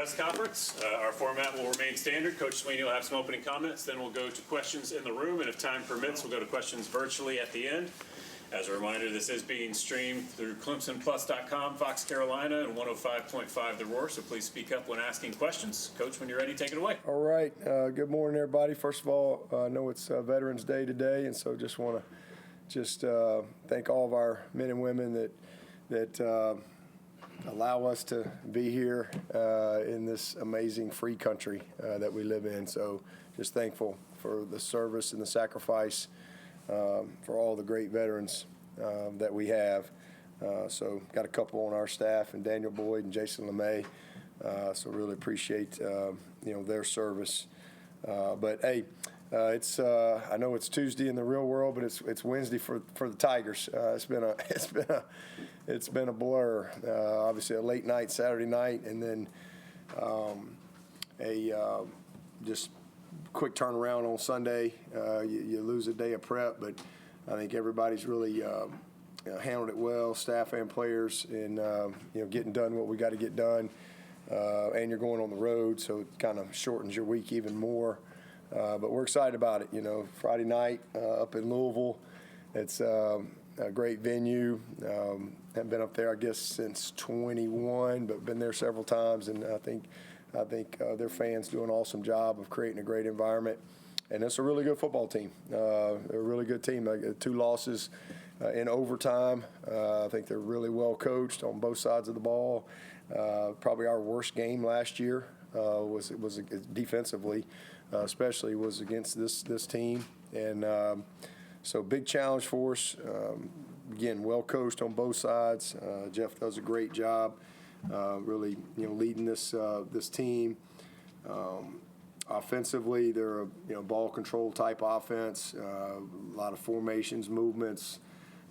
press conference. Our format will remain standard. Coach Swinney will have some opening comments. Then we'll go to questions in the room, and if time permits, we'll go to questions virtually at the end. As a reminder, this is being streamed through ClemsonPlus.com, Fox Carolina, and 105.5 The Roar, so please speak up when asking questions. Coach, when you're ready, take it away. All right. Good morning, everybody. First of all, I know it's Veterans Day today, and so just want to thank all of our men and women that allow us to be here in this amazing free country that we live in. So just thankful for the service and the sacrifice for all the great veterans that we have. So got a couple on our staff, and Daniel Boyd and Jason LeMay. So really appreciate their service. But hey, it's I know it's Tuesday in the real world, but it's Wednesday for the Tigers. It's been a blur. Obviously a late night Saturday night, and then just quick turnaround on Sunday. You lose a day of prep, but I think everybody's really handled it well, staff and players, and getting done what we got to get done. And you're going on the road, so it kind of shortens your week even more. But we're excited about it. Friday night up in Louisville. It's a great venue. Haven't been up there, I guess, since 21, but been there several times, and I think their fans do an awesome job of creating a great environment. And it's a really good football team. They're a really good team. 2 losses in overtime. I think they're really well coached on both sides of the ball. Probably our worst game last year was defensively, especially was against this team. And so big challenge for us. Again, well coached on both sides. Jeff does a great job. Really, leading this team. Offensively, they're a ball control type offense. A lot of formations, movements.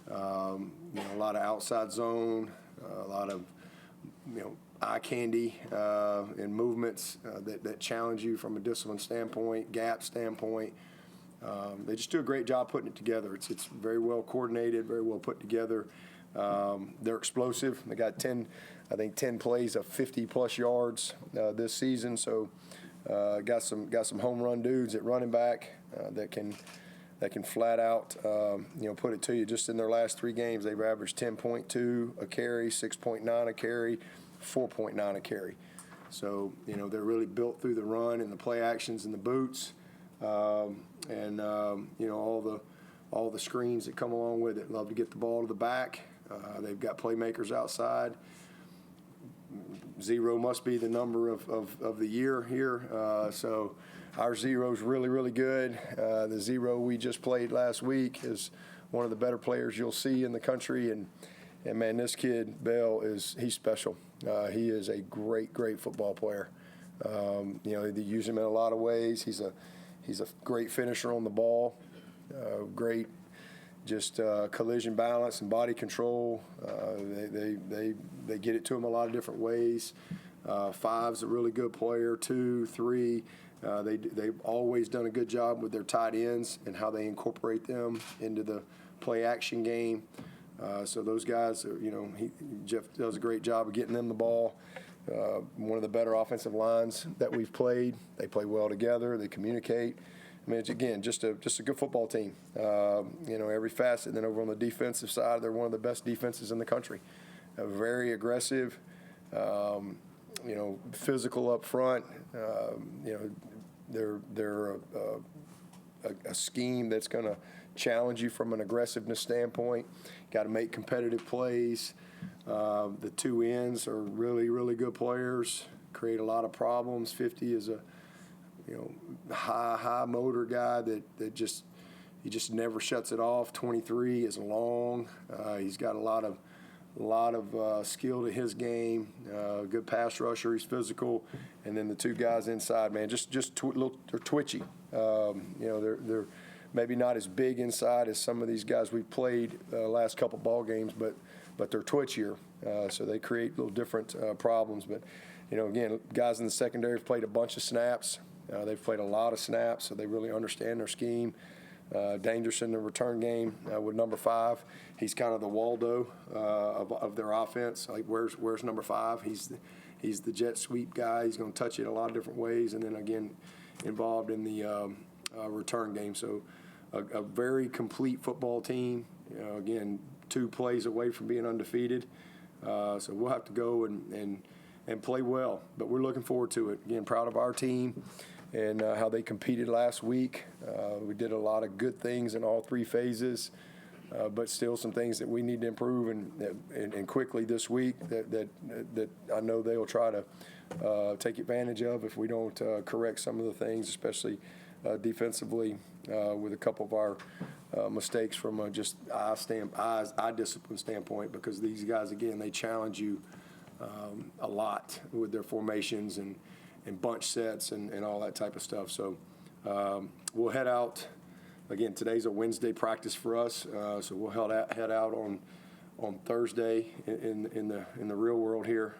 A lot of outside zone. A lot of eye candy and movements that challenge you from a discipline standpoint, gap standpoint. They just do a great job putting it together. It's very well coordinated, very well put together. They're explosive. They got 10 plays of 50-plus yards this season. So got some home run dudes at running back that can flat out put it to you. Just in their last 3 games, they've averaged 10.2 a carry, 6.9 a carry, 4.9 a carry. So they're really built through the run and the play actions and the boots, and all the screens that come along with it. Love to get the ball to the back. They've got playmakers outside. 0 must be the number of the year here. So our 0's really, really good. The 0 we just played last week is one of the better players you'll see in the country. And man, this kid, Bell, he's special. He is a great, great football player. They use him in a lot of ways. He's a great finisher on the ball. Great just collision balance and body control. They get it to him a lot of different ways. 5's a really good player. 2, 3. They've always done a good job with their tight ends and how they incorporate them into the play action game. So those guys, Jeff does a great job of getting them the ball. One of the better offensive lines that we've played. They play well together. They communicate. I mean, it's, again, just a good football team. Every facet. And then over on the defensive side, they're one of the best defenses in the country. Very aggressive, physical up front. They're a scheme that's going to challenge you from an aggressiveness standpoint. Got to make competitive plays. The 2 ends are really, really good players. Create a lot of problems. 50 is a high motor guy that just never shuts it off. 23 is long. He's got a lot of skill to his game. Good pass rusher. He's physical. And then the 2 guys inside, man, they're twitchy. They're maybe not as big inside as some of these guys we've played last couple ball games, but they're twitchier. So they create little different problems. But again, guys in the secondary have played a bunch of snaps. They've played a lot of snaps, so they really understand their scheme. Dangerous in the return game with number 5. He's kind of the Waldo of their offense. Like, where's number 5? He's the jet sweep guy. He's going to touch it a lot of different ways, and then again, involved in the return game. So a very complete football team. Again, 2 plays away from being undefeated. So we'll have to go and play well. But we're looking forward to it. Again, proud of our team and how they competed last week. We did a lot of good things in all 3 phases. But still some things that we need to improve and quickly this week that I know they'll try to take advantage of if we don't correct some of the things, especially defensively with a couple of our mistakes from just eye discipline standpoint, because these guys, again, they challenge you a lot with their formations and bunch sets and all that type of stuff. So we'll head out. Again, today's a Wednesday practice for us, so we'll head out on Thursday in the real world here.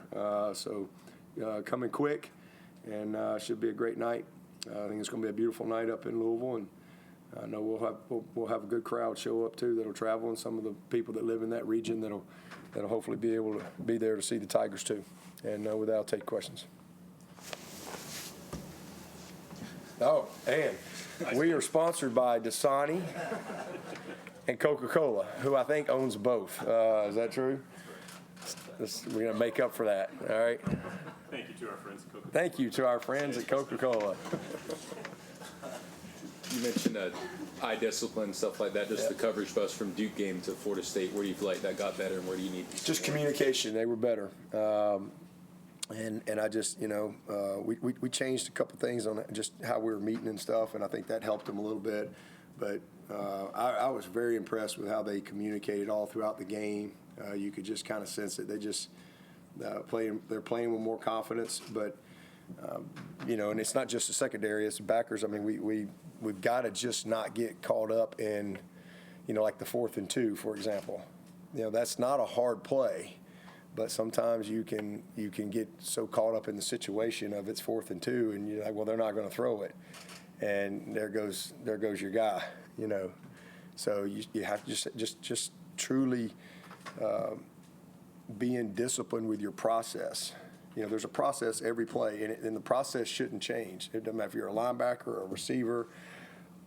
So coming quick, and should be a great night. I think it's going to be a beautiful night up in Louisville, and I know we'll have a good crowd show up too that'll travel, and some of the people that live in that region that'll hopefully be able to be there to see the Tigers too. And with that, I'll take questions. Oh, and we are sponsored by Dasani and Coca-Cola, who I think owns both. Is that true? We're going to make up for that, all right? Thank you to our friends at Coca-Cola. Thank you to our friends at Coca-Cola. You mentioned eye discipline, stuff like that. Just the coverage bus from Duke game to Florida State. Where do you feel like that got better, and where do you need? Just communication. They were better. And I just, we changed a couple things on just how we were meeting and stuff, and I think that helped them a little bit. But I was very impressed with how they communicated all throughout the game. You could just kind of sense it. They just they're playing with more confidence. But and it's not just the secondary; it's the backers. I mean, we've got to just not get caught up in, like the 4th and 2, for example. That's not a hard play. But sometimes you can get so caught up in the situation of it's 4th and 2, and you're like, well, they're not going to throw it, and there goes your guy, So you have to just truly being disciplined with your process. There's a process every play, and the process shouldn't change. It doesn't matter if you're a linebacker, a receiver,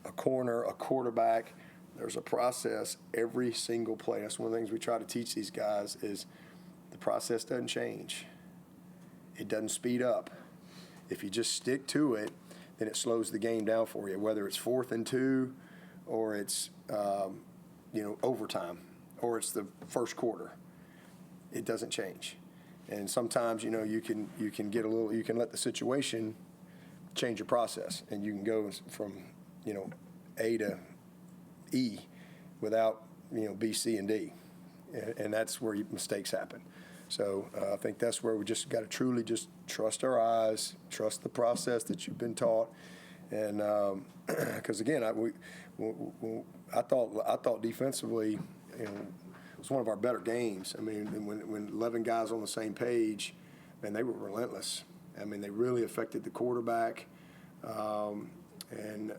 a corner, a quarterback. There's a process every single play. That's one of the things we try to teach these guys is. The process doesn't change. It doesn't speed up. If you just stick to it, then it slows the game down for you, whether it's 4th and 2 or it's, overtime or it's the first quarter. It doesn't change. And sometimes, you can get you can let the situation change your process, and you can go from, A to E without, B, C, and D. And that's where mistakes happen. So I think that's where we just got to truly just trust our eyes, trust the process that you've been taught, and because again, I thought defensively, it was one of our better games. I mean, when 11 guys on the same page, man, they were relentless. I mean, they really affected the quarterback, and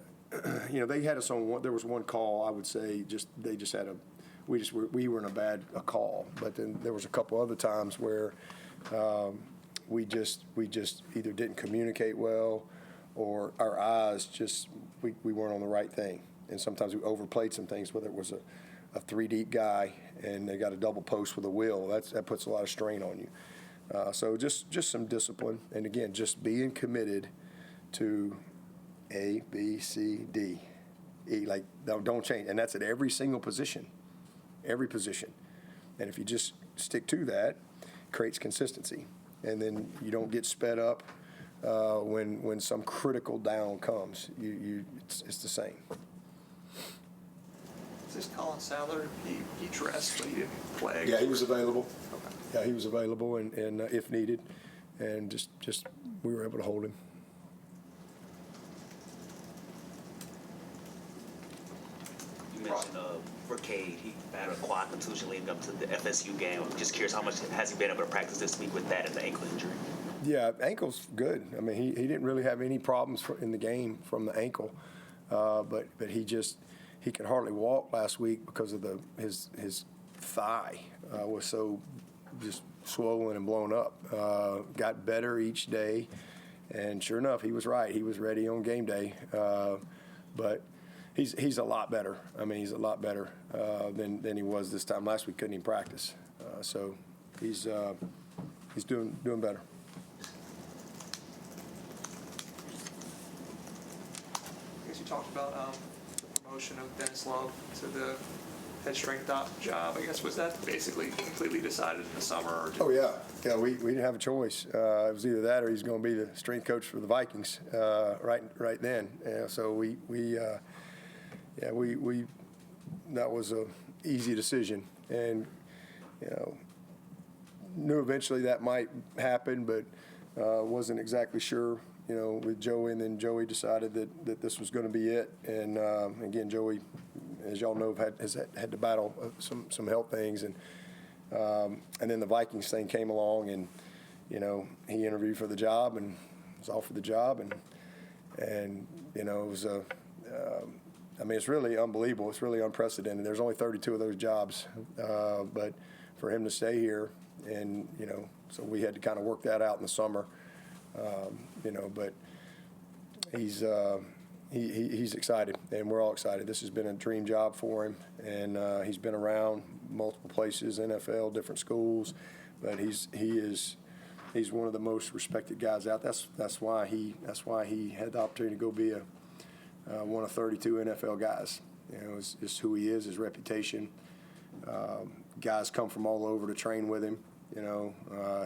they had us on one. There was one call I would say they just had a. We were in a call, but then there was a couple other times where we just either didn't communicate well, or our eyes we weren't on the right thing, and sometimes we overplayed some things. Whether it was a 3-deep guy and they got a double post with a wheel, that puts a lot of strain on you. So just some discipline, and again, just being committed to A, B, C, D, E. Like don't change, and that's at every single position. Every position. And if you just stick to that, it creates consistency. And then you don't get sped up when some critical down comes. It's the same. Is this Colin Sadler? He dressed, but he didn't play. Yeah, he was available. Okay. Yeah, he was available, and if needed. And just we were able to hold him. You mentioned for Cade, he had a quad contusion leading up to the FSU game. I'm just curious, how much has he been able to practice this week with that and the ankle injury? Yeah, ankle's good. I mean, he didn't really have any problems in the game from the ankle, but he could hardly walk last week because of his thigh was so just swollen and blown up. Got better each day, and sure enough, he was right. He was ready on game day, but he's a lot better. I mean, he's a lot better than he was this time. Last week couldn't even practice, so he's doing better. I guess you talked about the promotion of Dennis Love to the head strength job. I guess was that basically completely decided in the summer? Or Oh yeah. We didn't have a choice. It was either that or he's going to be the strength coach for the Vikings right then. So we that was a easy decision, and knew eventually that might happen, but wasn't exactly sure. With Joey, and then Joey decided that this was going to be it. And again, Joey, as y'all know, has had to battle some health things, and then the Vikings thing came along, and he interviewed for the job and was offered the job, and it was I mean, it's really unbelievable. It's really unprecedented. There's only 32 of those jobs, but for him to stay here, and so we had to kind of work that out in the summer, but he's excited, and we're all excited. This has been a dream job for him, and he's been around multiple places, NFL, different schools, but he's one of the most respected guys out. That's why he had the opportunity to go be one of 32 NFL guys. It's just who he is, his reputation. Guys come from all over to train with him.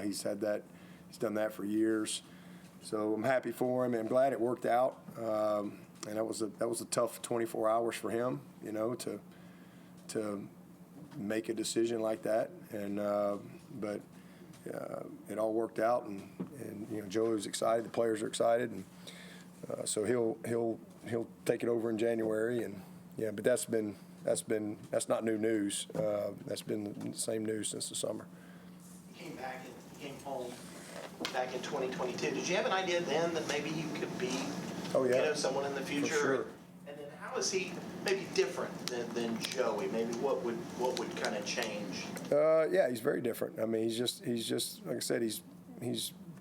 He's had that. He's done that for years. So I'm happy for him, and I'm glad it worked out. And that was a tough 24 hours for him, to make a decision like that. And but it all worked out, and Joey was excited. The players are excited, and so he'll take it over in January. And but that's not new news. That's been the same news since the summer. You came home back in 2022. Did you have an idea then that maybe you could be, someone in the future? For sure. And then how is he maybe different than Joey? Maybe what would kind of change? Yeah, he's very different. I mean, he's just like I said, he's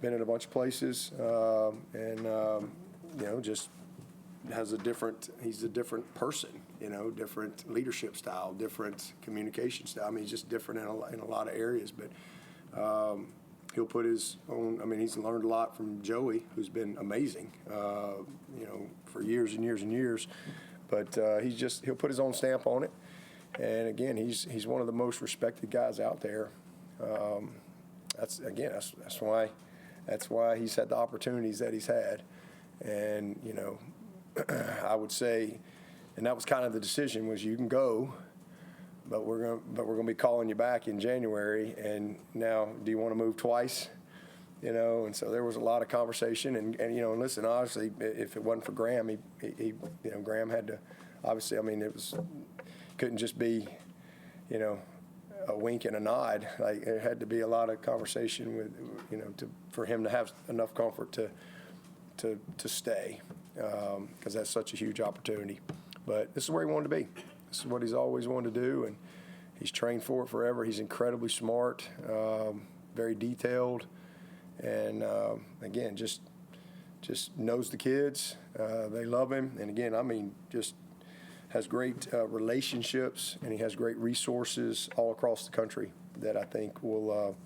been in a bunch of places, and just has he's a different person, different leadership style, different communication style. I mean, he's just different in a lot of areas, but he'll put his own. I mean, he's learned a lot from Joey, who's been amazing, for years and years and years. But he'll put his own stamp on it. And again, he's one of the most respected guys out there. That's why he's had the opportunities that he's had. And I would say, and that was kind of the decision, was you can go, but we're gonna be calling you back in January. And now, do you want to move twice? And so there was a lot of conversation. And listen, honestly, if it wasn't for Graham, he Graham had to, obviously. I mean, couldn't just be, a wink and a nod. Like, there had to be a lot of conversation with, for him to have enough comfort to stay, because that's such a huge opportunity. But this is where he wanted to be. This is what he's always wanted to do, and he's trained for it forever. He's incredibly smart, very detailed, and again, just knows the kids. They love him, and again, I mean, just has great relationships, and he has great resources all across the country that I think will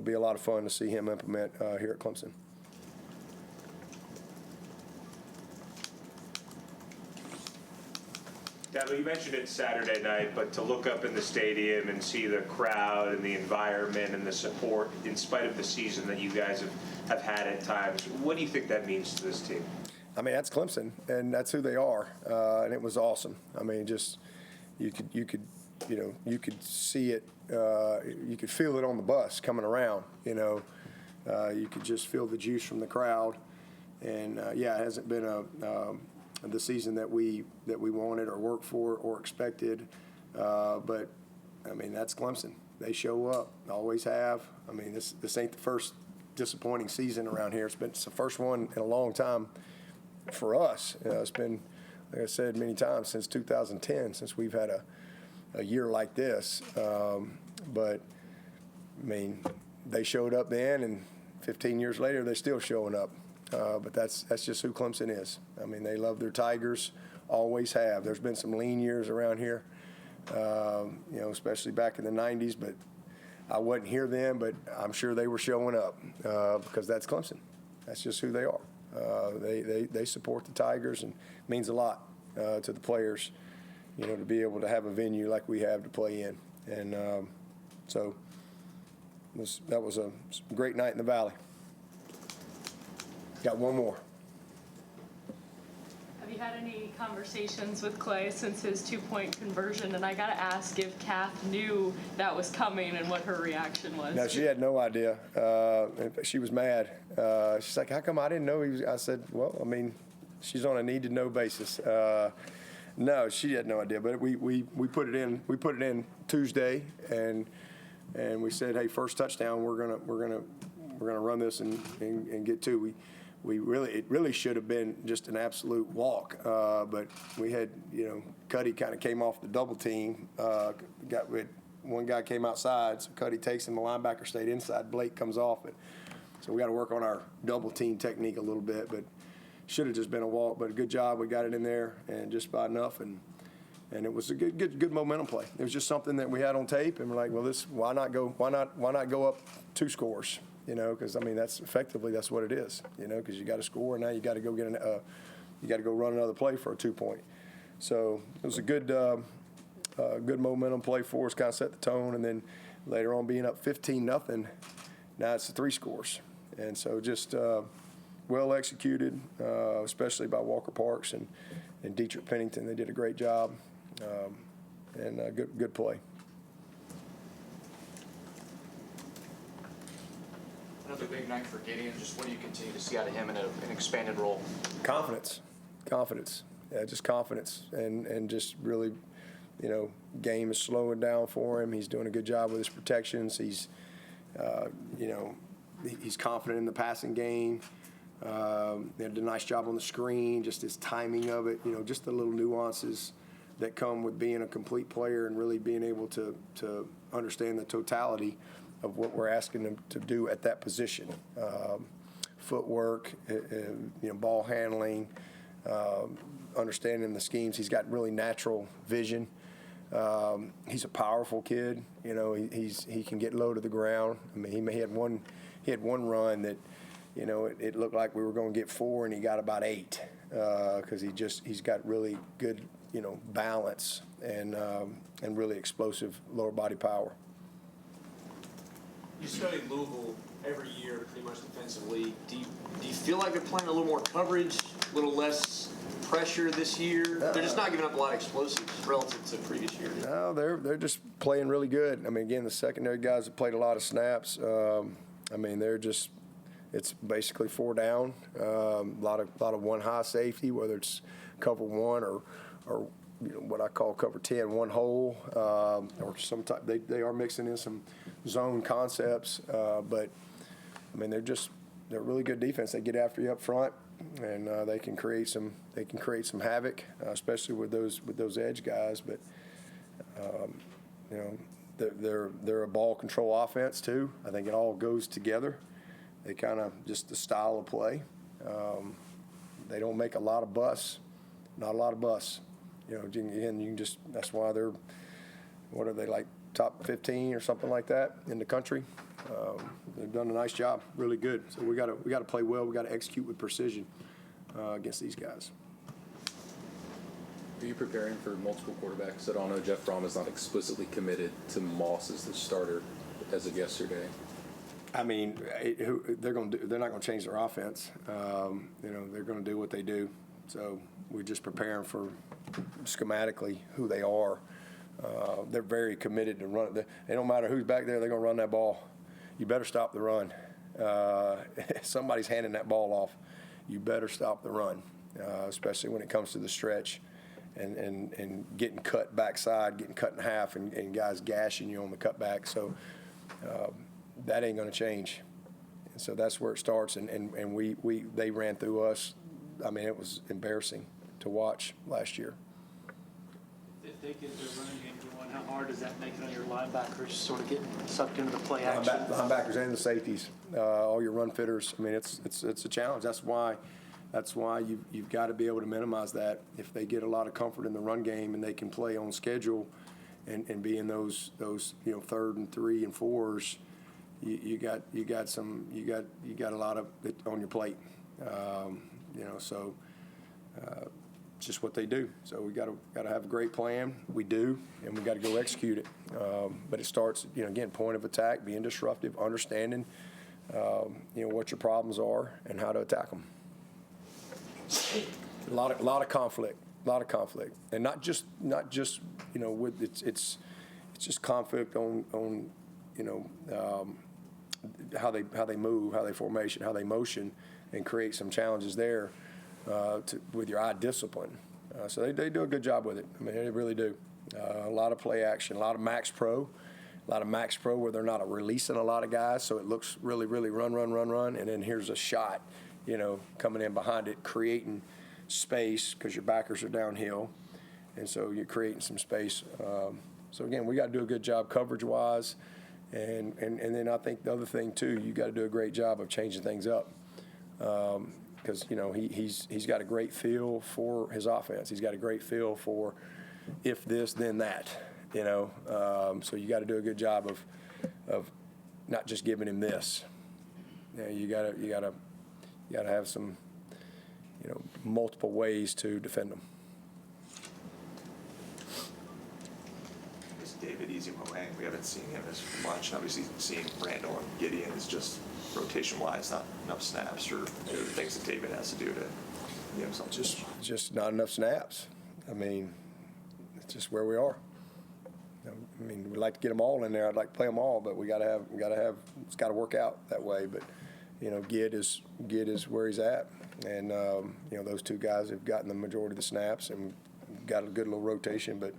be a lot of fun to see him implement here at Clemson. Dabo, you mentioned it Saturday night, but to look up in the stadium and see the crowd and the environment and the support in spite of the season that you guys have had at times, what do you think that means to this team? I mean, that's Clemson, and that's who they are, and it was awesome. I mean, just you could see it, you could feel it on the bus coming around. You could just feel the juice from the crowd, and it hasn't been the season that we wanted or worked for or expected, but I mean, that's Clemson. They show up, always have. I mean, this ain't the first disappointing season around here. It's the first one in a long time for us. It's been, like I said many times, since 2010 since we've had a year like this. But I mean, they showed up then, and 15 years later, they're still showing up. But that's just who Clemson is. I mean, they love their Tigers, always have. There's been some lean years around here, especially back in the 90s, but I wasn't here then, but I'm sure they were showing up because that's Clemson. That's just who they are. They support the Tigers, and it means a lot to the players, to be able to have a venue like we have to play in. And so that was a great night in the Valley. Got one more. Have you had any conversations with Clay since his 2-point conversion? And I got to ask if Kath knew that was coming and what her reaction was. No, she had no idea. She was mad. She's like, how come I didn't know he was? I said, well, I mean, she's on a need-to-know basis. No, she had no idea. But we put it in. We put it in Tuesday, and we said, hey, first touchdown, we're gonna run this and get two. It really should have been just an absolute walk, but we had, Cuddy kind of came off the double team. One guy came outside, so Cuddy takes him. The linebacker stayed inside. Blake comes off it. So we got to work on our double team technique a little bit, but should have just been a walk. But a good job, we got it in there and just about enough, and it was a good momentum play. It was just something that we had on tape, and we're like, well, why not go up 2 scores? Because I mean that's what it is. Because you got to score, and now you got to go you got to go run another play for a 2-point. So it was a good momentum play for us, kind of set the tone, and then later on being up 15-0, now it's 3 scores, and so just well executed, especially by Walker Parks and Dietrich Pennington. They did a great job, and good play. Another big night for Gideon. Just what do you continue to see out of him in an expanded role? Confidence. Yeah, just confidence, and just really, game is slowing down for him. He's doing a good job with his protections. He's, he's confident in the passing game. They did a nice job on the screen, just his timing of it, just the little nuances that come with being a complete player and really being able to understand the totality of what we're asking them to do at that position. Footwork, ball handling, understanding the schemes. He's got really natural vision. He's a powerful kid. He can get low to the ground. I mean, he had one run that, it looked like we were going to get 4, and he got about 8 because he's got really good, balance and really explosive lower body power. You study Louisville every year, pretty much defensively. Do you feel like they're playing a little more coverage, a little less pressure this year? They're just not giving up a lot of explosives relative to previous years. No, they're just playing really good. I mean, again, the secondary guys have played a lot of snaps. I mean, it's basically 4 down. A lot of 1 high safety, whether it's cover 1 or what I call cover 10, 1 hole, or some type. They are mixing in some zone concepts, but I mean they're really good defense. They get after you up front, and they can create some havoc, especially with those edge guys. But they're a ball control offense too. I think it all goes together. They kind of just the style of play. They don't make a lot of busts, not a lot of busts. Again, you can just, that's why they're, what are they, like top 15 or something like that in the country. They've done a nice job, really good. So we got to play well. We got to execute with precision against these guys. Are you preparing for multiple quarterbacks? I don't know. Jeff Fromm is not explicitly committed to Moss as the starter as of yesterday. I mean, they're not going to change their offense. They're going to do what they do. So we're just preparing for schematically who they are. They're very committed to run it. It don't matter who's back there, they're going to run that ball. You better stop the run. Somebody's handing that ball off. You better stop the run, especially when it comes to the stretch and getting cut backside, getting cut in half, and guys gashing you on the cutback. So that ain't going to change. And so that's where it starts. And they ran through us. I mean, it was embarrassing to watch last year. if they get their running game going, how hard does that make it on your linebackers, sort of getting sucked into the play action? Linebackers and the safeties, all your run fitters. I mean, it's a challenge. That's why you've got to be able to minimize that. If they get a lot of comfort in the run game and they can play on schedule and be in those 3rd and 3 and 4s, you got a lot of it on your plate. So it's just what they do. So we got to have a great plan. We do, and we got to go execute it. But it starts, again, point of attack, being disruptive, understanding, what your problems are and how to attack them. A lot of conflict, and not just with it's just conflict on how they move, how they formation, how they motion, and create some challenges there with your eye discipline. So they do a good job with it. I mean, they really do. A lot of play action, a lot of max pro where they're not releasing a lot of guys, so it looks really run, and then here's a shot, coming in behind it, creating space because your backers are downhill, and so you're creating some space. So again, we got to do a good job coverage-wise, and then I think the other thing too, you got to do a great job of changing things up, because he's got a great feel for his offense. He's got a great feel for if this, then that. So you got to do a good job of not just giving him this. You got to have some multiple ways to defend them. Is David easy Moang? We haven't seen him as much. Obviously, seeing Randall and Gideon is just rotation-wise, not enough snaps or the things that David has to do to give him something. Just not enough snaps. I mean, it's just where we are. I mean, we'd like to get them all in there. I'd like to play them all, but we got to have. It's got to work out that way. But Gid is where he's at, and those two guys have gotten the majority of the snaps and got a good little rotation. But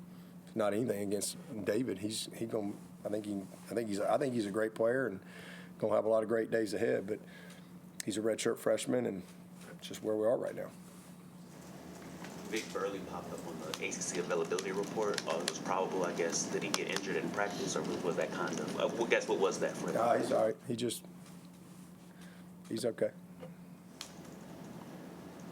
it's not anything against David. I think he's a great player and gonna have a lot of great days ahead. But he's a redshirt freshman, and it's just where we are right now. Vic Burley popped up on the ACC availability report. It was probable, I guess. Did he get injured in practice, or was that kind of? I guess what was that for him? He's all right. He's okay.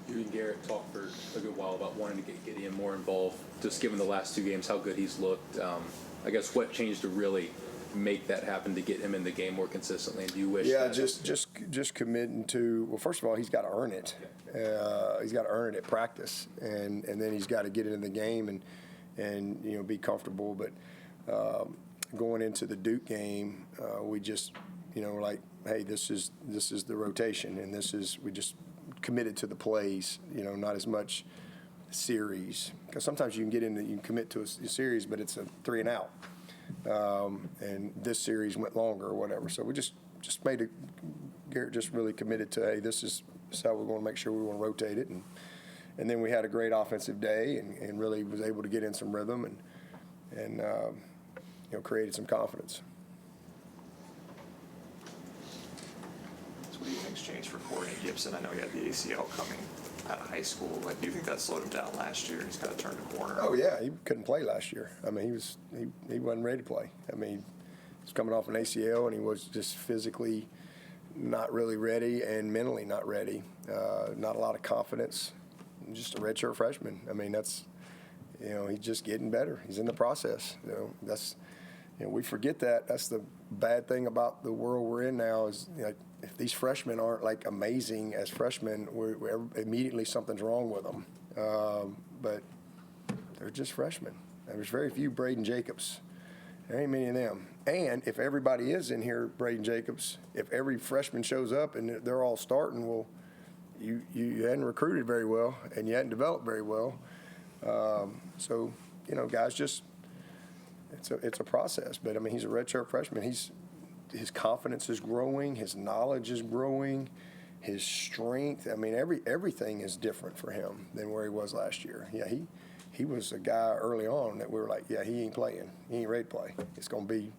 You and Garrett talked for a good while about wanting to get Gideon more involved. Just given the last 2 games, how good he's looked. I guess what changed to really make that happen to get him in the game more consistently? And do you wish? Yeah, just committing to. Well, first of all, he's got to earn it. He's got to earn it at practice, and then he's got to get it in the game and be comfortable. But going into the Duke game, we just like, hey, this is the rotation, and we just committed to the plays. Not as much series, because sometimes you can commit to a series, but it's a 3 and out. And this series went longer or whatever. So we just made it. Garrett just really committed to, hey, this is how we're going to make sure we want to rotate it. And then we had a great offensive day and really was able to get in some rhythm and created some confidence. So what do you think's changed for Corey Gibson? I know he had the ACL coming out of high school. Like, do you think that slowed him down last year? He's kind of turned a corner. Oh yeah, he couldn't play last year. I mean, he wasn't ready to play. I mean, he was coming off an ACL and he was just physically not really ready and mentally not ready. Not a lot of confidence. Just a redshirt freshman. I mean, that's he's just getting better. He's in the process. We forget that. That's the bad thing about the world we're in now is if these freshmen aren't like amazing as freshmen, we're immediately something's wrong with them. But they're just freshmen. There's very few Braden Jacobs. There ain't many of them. And if everybody is in here, Braden Jacobs, if every freshman shows up and they're all starting, well, you hadn't recruited very well and you hadn't developed very well. So guys, just it's a process. But I mean, he's a redshirt freshman. His confidence is growing, his knowledge is growing, his strength. I mean, everything is different for him than where he was last year. Yeah, he was a guy early on that we were like, yeah, he ain't playing. He ain't ready to play. It's going to be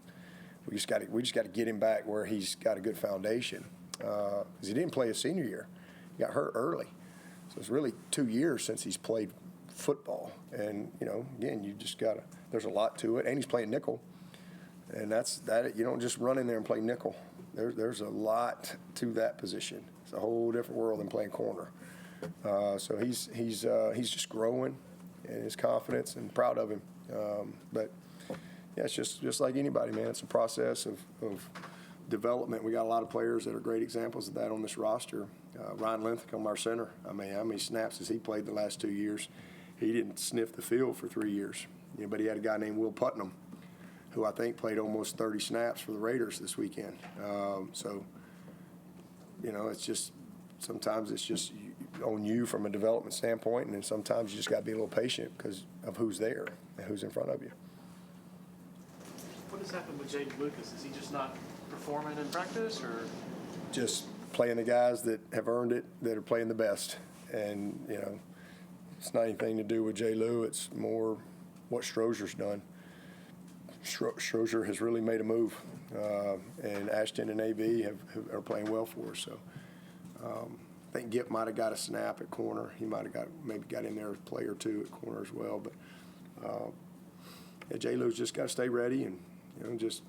we just got to get him back where he's got a good foundation. Because he didn't play his senior year. He got hurt early. So it's really 2 years since he's played football. And, again, you just got to – there's a lot to it. And he's playing nickel. And you don't just run in there and play nickel. There's a lot to that position. It's a whole different world than playing corner. So he's just growing in his confidence, and proud of him. But yeah, it's just like anybody, man. It's a process of development. We got a lot of players that are great examples of that on this roster. Ryan Linthicum, our center. I mean, how many snaps has he played the last 2 years? He didn't sniff the field for 3 years. But he had a guy named Will Putnam, who I think played almost 30 snaps for the Raiders this weekend. So, it's just sometimes it's just on you from a development standpoint, and then sometimes you just got to be a little patient because of who's there and who's in front of you. What has happened with Jaden Lucas? Is he just not performing in practice, or Just playing the guys that have earned it, that are playing the best. And, it's not anything to do with J. Lou. It's more what Strozier's done. Strozier has really made a move, and Ashton and AB are playing well for us. So I think Gip might have got a snap at corner. He might have maybe got in there a play or two at corner as well. But J. Lou's just got to stay ready, and just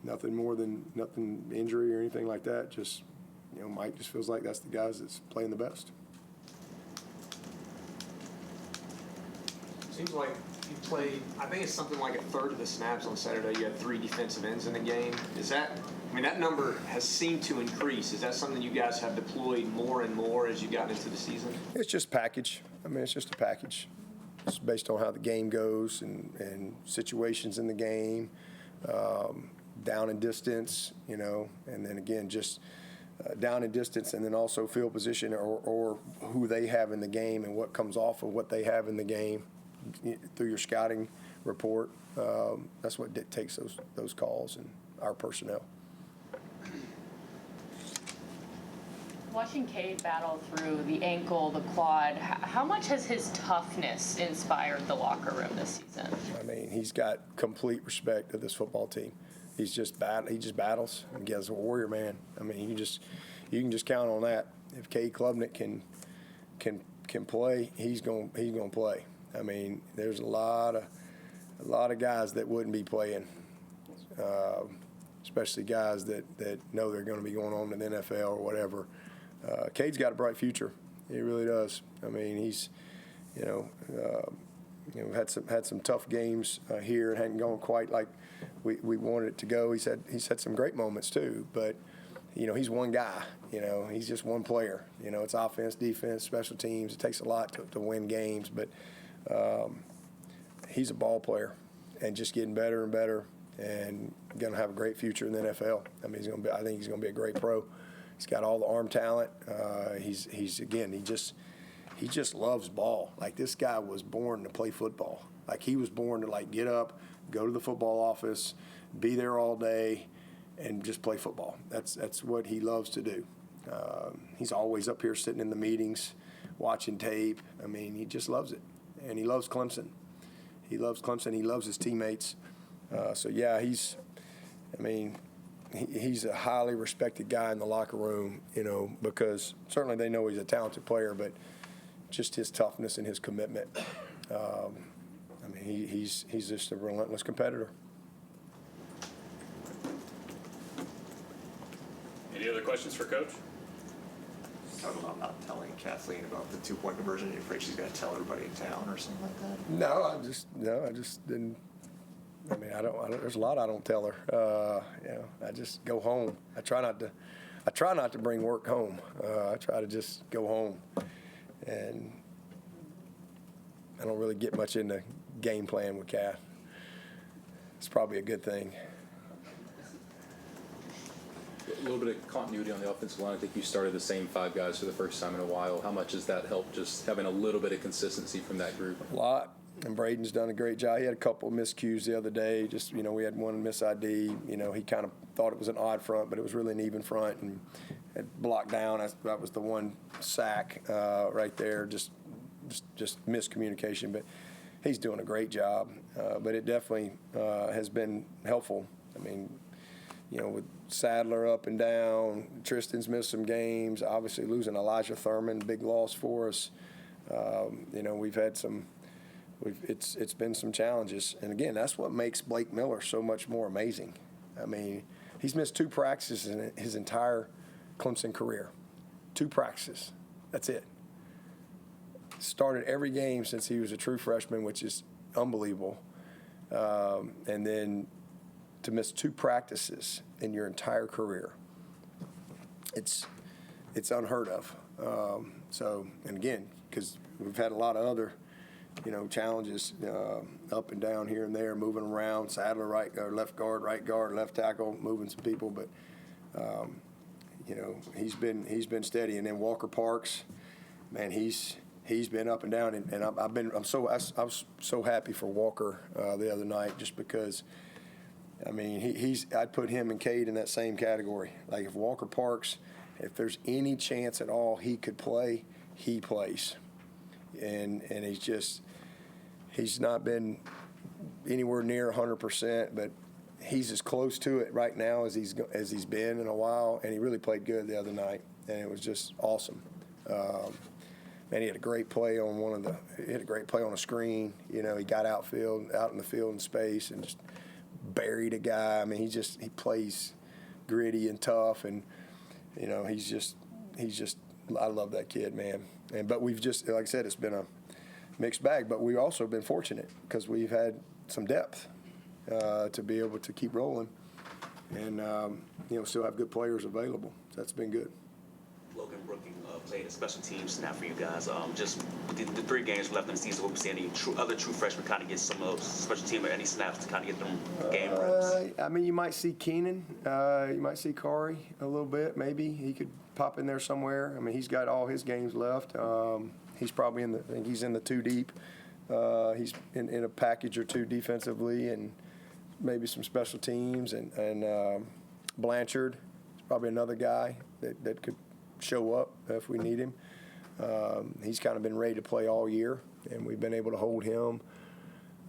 nothing injury or anything like that. Just Mike just feels like that's the guys that's playing the best. Seems like you played, I think it's something like a third of the snaps on Saturday. You had 3 defensive ends in the game. That number has seemed to increase. Is that something you guys have deployed more and more as you've gotten into the season? It's just package. It's just a package. It's based on how the game goes and situations in the game, down and distance, and then again, just down and distance, and then also field position or who they have in the game and what comes off of what they have in the game through your scouting report. That's what dictates those calls and our personnel. Watching Cade battle through the ankle, the quad, how much has his toughness inspired the locker room this season? He's got complete respect of this football team. He just battles. He's a warrior, man. You can just count on that. If Cade Klubnik can play, he's gonna play. There's a lot of guys that wouldn't be playing, especially guys that know they're going to be going on to the NFL or whatever. Cade's got a bright future. He really does. He's, had some tough games here. It hadn't gone quite like we wanted it to go. He's had some great moments too, but he's one guy. He's just one player. It's offense, defense, special teams. It takes a lot to win games, but he's a ball player and just getting better and better, and going to have a great future in the NFL. I think he's going to be a great pro. He's got all the arm talent. He just loves ball. Like, this guy was born to play football. Like, he was born to get up, go to the football office, be there all day, and just play football. That's what he loves to do. He's always up here sitting in the meetings, watching tape. He just loves it. And he loves Clemson. He loves Clemson. He loves his teammates. He's a highly respected guy in the locker room, because certainly they know he's a talented player, but just his toughness and his commitment. He's just a relentless competitor. Any other questions for Coach? Talking about not telling Kathleen about the 2-point conversion. Are you afraid she's going to tell everybody in town or something like that? No, I just didn't. I don't. There's a lot I don't tell her. I just go home. I try not to bring work home. I try to just go home, and I don't really get much into game plan with Kath. It's probably a good thing. A little bit of continuity on the offensive line. I think you started the same 5 guys for the first time in a while. How much has that helped, just having a little bit of consistency from that group? A lot. And Braden's done a great job. He had a couple of miscues the other day. Just, we had one miss ID. He kind of thought it was an odd front, but it was really an even front, and it blocked down. That was the one sack right there. Just miscommunication. But he's doing a great job. But it definitely has been helpful. With Sadler up and down, Tristan's missed some games. Obviously losing Elijah Thurman, big loss for us. We've had it's been some challenges. And again, that's what makes Blake Miller so much more amazing. I mean, he's missed 2 practices in his entire Clemson career. 2 practices. That's it. Started every game since he was a true freshman, which is unbelievable. And then to miss 2 practices in your entire career, it's unheard of. And again, because we've had a lot of other, challenges up and down here and there, moving around, Sadler right or left guard, right guard, left tackle, moving some people, but he's been steady. And then Walker Parks, man, he's been up and down, and I was so happy for Walker the other night, just because. I mean, I'd put him and Cade in that same category. Like, if Walker Parks, if there's any chance at all he could play, he plays. And he's not been anywhere near 100%, but he's as close to it right now as he's been in a while. And he really played good the other night, and it was just awesome. Man, he had a great play on a screen. He got out in the field in space, and just buried a guy. I mean, he plays gritty and tough, and he's just I love that kid, man. But we've just, like I said, it's been a mixed bag, but we've also been fortunate because we've had some depth to be able to keep rolling, and still have good players available. So that's been good. Logan Brooking played a special team snap for you guys. Just with the 3 games left in the season, what we see any other true freshmen kind of get some of those special team or any snaps to kind of get them game reps? I mean, you might see Keenan, you might see Kari a little bit. Maybe he could pop in there somewhere. I mean, he's got all his games left. He's probably I think he's in the 2 deep. He's in a package or 2 defensively, and maybe some special teams. And Blanchard is probably another guy that could show up if we need him. He's kind of been ready to play all year, and we've been able to hold him.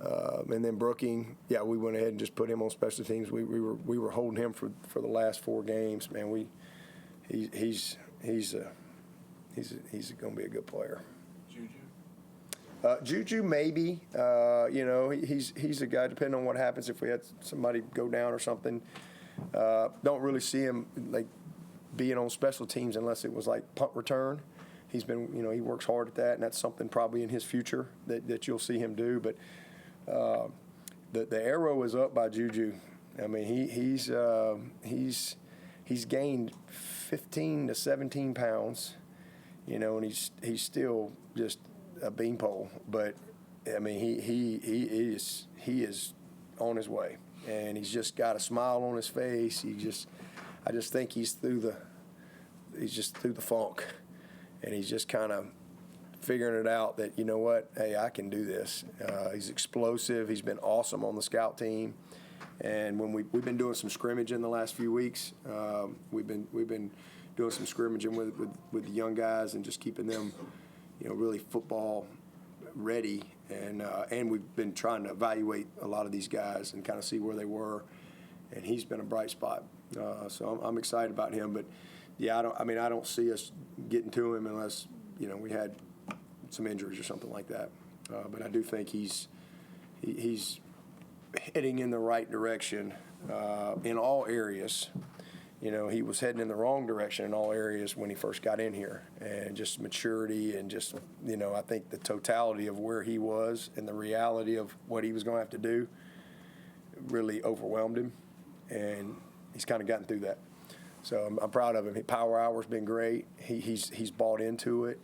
And then Brooking, we went ahead and just put him on special teams. We were holding him for the last 4 games. Man, he's going to be a good player. Juju maybe. He's a guy, depending on what happens, if we had somebody go down or something. Don't really see him like being on special teams unless it was like punt return. He's been, he works hard at that, and that's something probably in his future that you'll see him do. But the arrow is up by Juju. I mean, he's gained 15 to 17 pounds, and he's still just a beanpole. But I mean, he is on his way, and he's just got a smile on his face. I just think he's through the funk, and he's just kind of figuring it out that, hey, I can do this. He's explosive. He's been awesome on the scout team, and when we've been doing some scrimmaging the last few weeks, we've been doing some scrimmaging with the young guys and just keeping them, really football ready, and we've been trying to evaluate a lot of these guys and kind of see where they were, and he's been a bright spot. So I'm excited about him, but I don't see us getting to him unless we had some injuries or something like that. But I do think he's heading in the right direction in all areas. He was heading in the wrong direction in all areas when he first got in here, and just maturity and just I think the totality of where he was and the reality of what he was going to have to do really overwhelmed him, and he's kind of gotten through that. So I'm proud of him. Power Hour's been great. He's bought into it,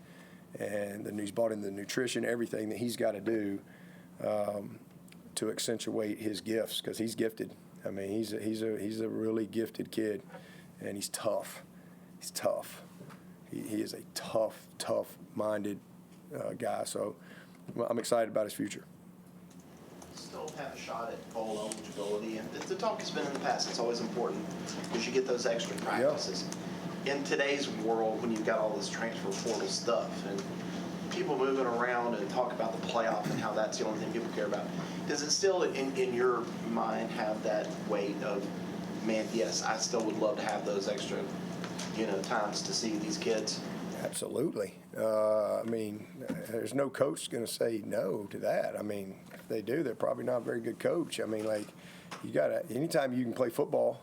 and he's bought into the nutrition, everything that he's got to do to accentuate his gifts, because he's gifted. I mean, he's a really gifted kid, and he's tough. He's tough. He is a tough-minded guy. So I'm excited about his future. Still have a shot at bowl eligibility, and the talk has been in the past. It's always important because you get those extra practices. Yeah. In today's world, when you've got all this transfer portal stuff and people moving around and talk about the playoff and how that's the only thing people care about, does it still, in your mind, have that weight of, man, yes, I still would love to have those extra times to see these kids. Absolutely. I mean, there's no coach going to say no to that. I mean, if they do, they're probably not a very good coach. I mean, like, you got to, anytime you can play football,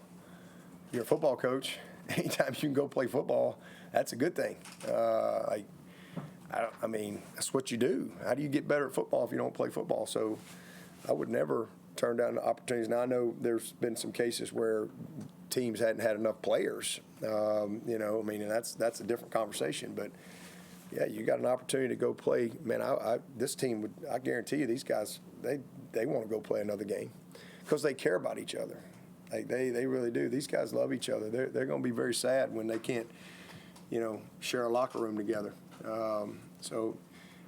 you're a football coach, anytime you can go play football, that's a good thing. I mean, that's what you do. How do you get better at football if you don't play football? So I would never turn down the opportunities. Now, I know there's been some cases where teams hadn't had enough players, I mean, and that's a different conversation. But, yeah, you got an opportunity to go play. Man, this team would, I guarantee you, these guys, they want to go play another game because they care about each other. Like, they really do. These guys love each other. They're going to be very sad when they can't, share a locker room together.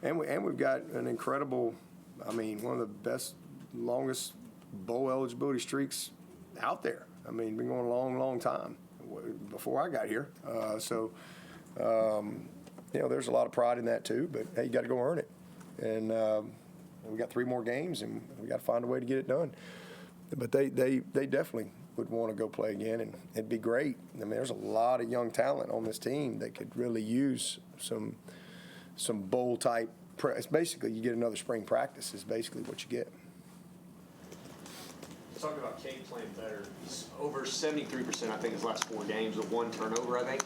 We've got an incredible, I mean, one of the best, longest bowl eligibility streaks out there. I mean, been going a long, long time before I got here. There's a lot of pride in that too. But hey, you got to go earn it. And we got 3 more games, and we got to find a way to get it done. But they definitely would want to go play again, and it'd be great. I mean, there's a lot of young talent on this team that could really use some bowl type. It's basically you get another spring practice is basically what you get. Talking about Cade playing better, he's over 73%, I think, his last 4 games with 1 turnover, I think.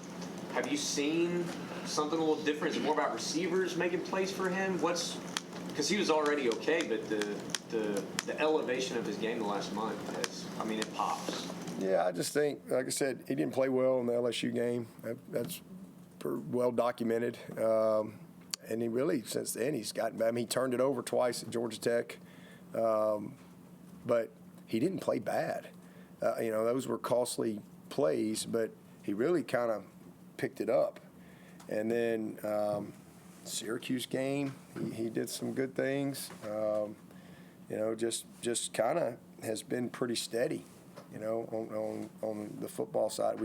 Have you seen something a little different? Is it more about receivers making plays for him? Because he was already okay, but the elevation of his game the last month it pops. Yeah, I just think, like I said, he didn't play well in the LSU game. That's well documented. And he really, since then, he turned it over twice at Georgia Tech. But he didn't play bad. Those were costly plays, but he really kind of picked it up. And then Syracuse game, he did some good things. Just kind of has been pretty steady, on the football side.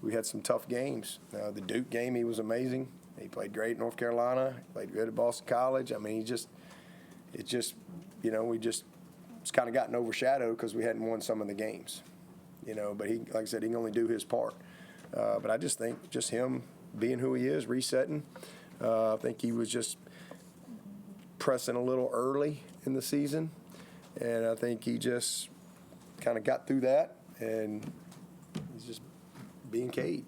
We had some tough games. The Duke game, he was amazing. He played great at North Carolina. He played good at Boston College. I mean, it's kind of gotten overshadowed because we hadn't won some of the games, But he, like I said, he can only do his part. But I just think just him being who he is, resetting. I think he was just pressing a little early in the season, and I think he just kind of got through that, and he's just being Cade,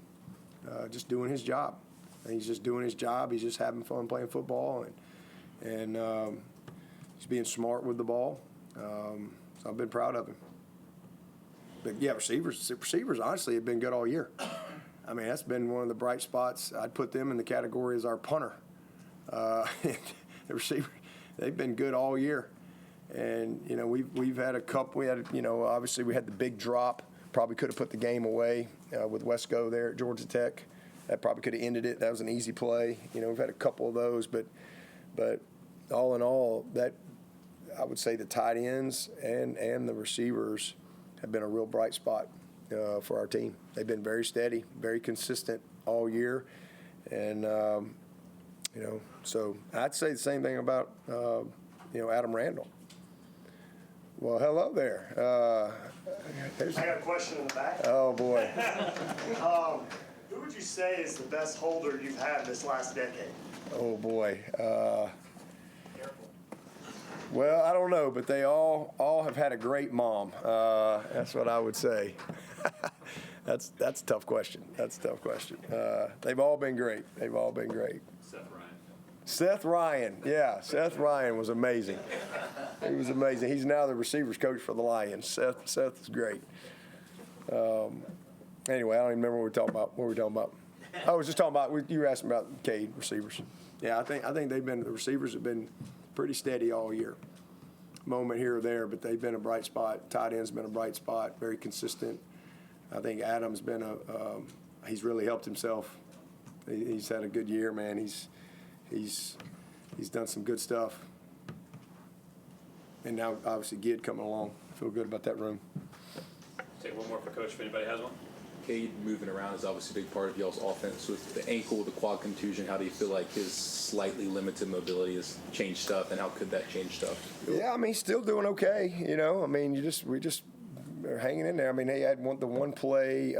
just doing his job. And he's just doing his job. He's just having fun playing football, and he's being smart with the ball. So I've been proud of him. But yeah, receivers honestly have been good all year. I mean, that's been one of the bright spots. I'd put them in the category as our punter. The receiver, they've been good all year. And, we've had a couple. We had, obviously we had the big drop. Probably could have put the game away with Wesco there at Georgia Tech. That probably could have ended it. That was an easy play. We've had a couple of those. But all in all, that I would say the tight ends and the receivers have been a real bright spot for our team. They've been very steady, very consistent all year. And, so I'd say the same thing about, Adam Randall. Well, hello there. I got a question in the back. Oh, boy. Who would you say is the best holder you've had this last decade? Oh, boy. Well, I don't know, but they all have had a great mom. That's what I would say. That's a tough question. They've all been great. Seth Ryan. Yeah, Seth Ryan was amazing. He was amazing. He's now the receivers coach for the Lions. Seth is great. Anyway, I don't even remember what we were talking about. I was just talking about, you were asking about Cade receivers. Yeah, I think the receivers have been pretty steady all year. Moment here or there, but they've been a bright spot. Tight end's been a bright spot, very consistent. I think Adam's been he's really helped himself. He's had a good year, man. He's done some good stuff. And now, obviously, Gid coming along. I feel good about that room. Take one more for Coach if anybody has one. Cade moving around is obviously a big part of y'all's offense. With the ankle, the quad contusion, how do you feel like his slightly limited mobility has changed stuff, and how could that change stuff? Yeah, I mean, he's still doing okay. I mean, we just are hanging in there. I mean, he had the one play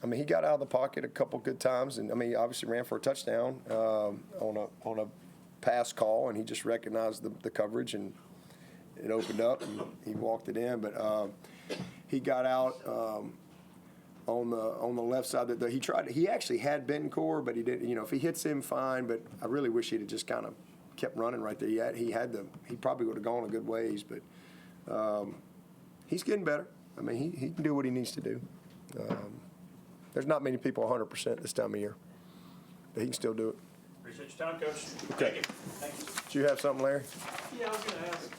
I mean, he got out of the pocket a couple good times, and I mean, he obviously ran for a touchdown on a pass call, and he just recognized the coverage, and it opened up, and he walked it in. But he got out on the left side. That he tried. He actually had Bentoncourt, but he didn't. You know, if he hits him, fine. But I really wish he'd have just kind of kept running right there. He probably would have gone a good ways, but he's getting better. I mean, he can do what he needs to do. There's not many people 100% this time of year, but he can still do it. Appreciate your time, Coach. Okay. Thank you. Do you have something, Larry? Yeah, I was gonna ask,